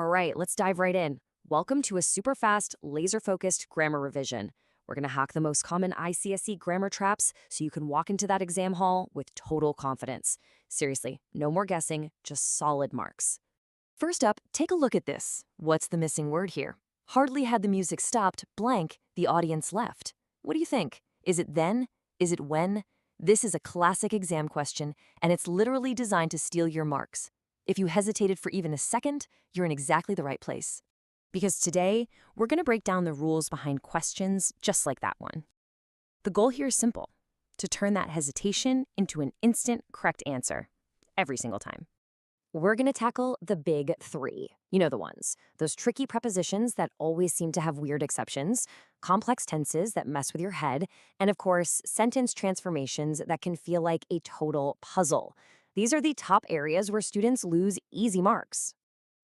All right, let's dive right in. Welcome to a super fast, laser-focused grammar revision. We're going to hack the most common ICSE grammar traps so you can walk into that exam hall with total confidence. Seriously, no more guessing, just solid marks. First up, take a look at this. What's the missing word here? Hardly had the music stopped, blank, the audience left. What do you think? Is it then? Is it when? This is a classic exam question, and it's literally designed to steal your marks. If you hesitated for even a second, you're in exactly the right place. Because today, we're going to break down the rules behind questions just like that one. The goal here is simple: to turn that hesitation into an instant correct answer, every single time. We're going to tackle the big three. You know the ones. Those tricky prepositions that always seem to have weird exceptions, complex tenses that mess with your head, and of course, sentence transformations that can feel like a total puzzle. These are the top areas where students lose easy marks.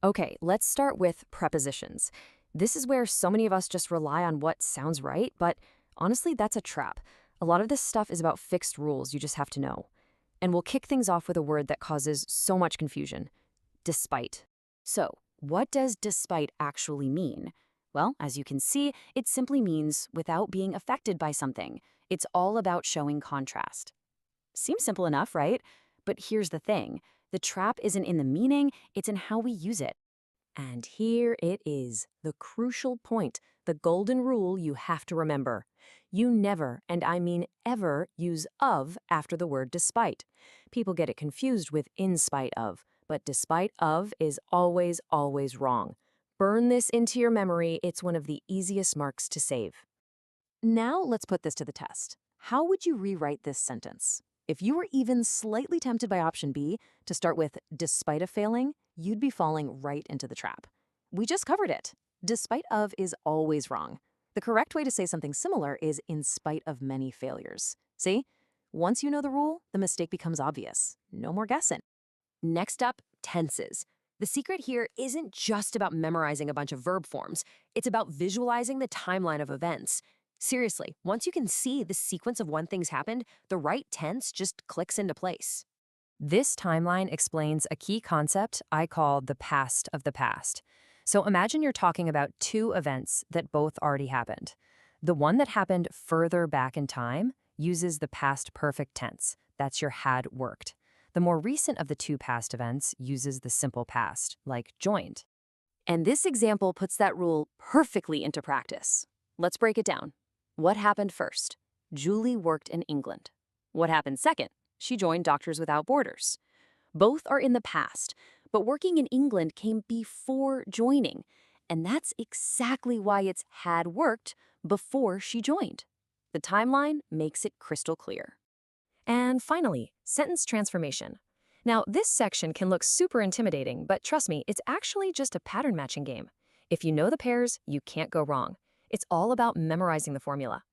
Okay, let's start with prepositions. This is where so many of us just rely on what sounds right, but honestly, that's a trap. A lot of this stuff is about fixed rules you just have to know. And we'll kick things off with a word that causes so much confusion: despite. So, what does despite actually mean? Well, as you can see, it simply means without being affected by something. It's all about showing contrast. Seems simple enough, right? But here's the thing. The trap isn't in the meaning, it's in how we use it. And here it is, the crucial point, the golden rule you have to remember. You never, and I mean ever, use of after the word despite. People get it confused with in spite of, but despite of is always, always wrong. Burn this into your memory, it's one of the easiest marks to save. Now let's put this to the test. How would you rewrite this sentence? If you were even slightly tempted by option B to start with despite of failing, you'd be falling right into the trap. We just covered it. Despite of is always wrong. The correct way to say something similar is in spite of many failures. See? Once you know the rule, the mistake becomes obvious. No more guessing. Next up, tenses. The secret here isn't just about memorizing a bunch of verb forms. It's about visualizing the timeline of events. Seriously, once you can see the sequence of when things happened, the right tense just clicks into place. This timeline explains a key concept I call the past of the past. So imagine you're talking about two events that both already happened. The one that happened further back in time uses the past perfect tense. That's your had worked. The more recent of the two past events uses the simple past, like joined. And this example puts that rule perfectly into practice. Let's break it down. What happened first? Julie worked in England. What happened second? She joined Doctors Without Borders. Both are in the past, but working in England came before joining, and that's exactly why it's had worked before she joined. The timeline makes it crystal clear. And finally, sentence transformation. Now, this section can look super intimidating, but trust me, it's actually just a pattern matching game. If you know the pairs, you can't go wrong. It's all about memorizing the formula.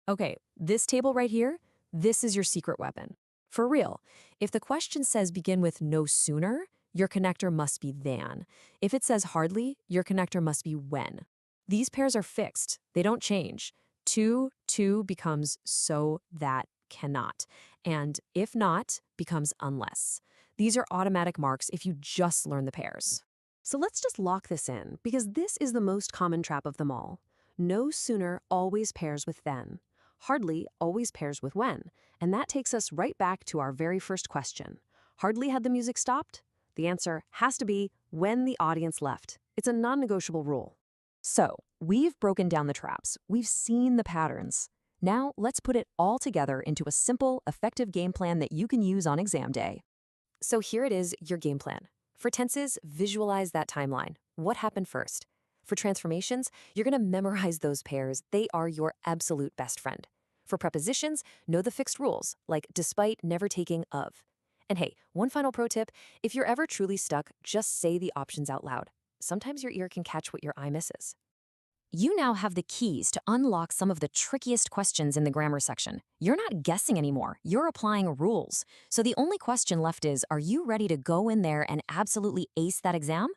Okay, this table right here, this is your secret weapon. For real, if the question says begin with no sooner, your connector must be than. If it says hardly, your connector must be when. These pairs are fixed. They don't change. To becomes so that cannot. And if not becomes unless. These are automatic marks if you just learn the pairs. So let's just lock this in, because this is the most common trap of them all. No sooner always pairs with then. Hardly always pairs with when. And that takes us right back to our very first question. Hardly had the music stopped? The answer has to be when the audience left. It's a non-negotiable rule. So, we've broken down the traps. We've seen the patterns. Now, let's put it all together into a simple, effective game plan that you can use on exam day. So here it is, your game plan. For tenses, visualize that timeline. What happened first? For transformations, you're going to memorize those pairs. They are your absolute best friend. For prepositions, know the fixed rules, like despite, never taking, of. And hey, one final pro tip, if you're ever truly stuck, just say the options out loud. Sometimes your ear can catch what your eye misses. You now have the keys to unlock some of the trickiest questions in the grammar section. You're not guessing anymore, you're applying rules. So the only question left is, are you ready to go in there and absolutely ace that exam?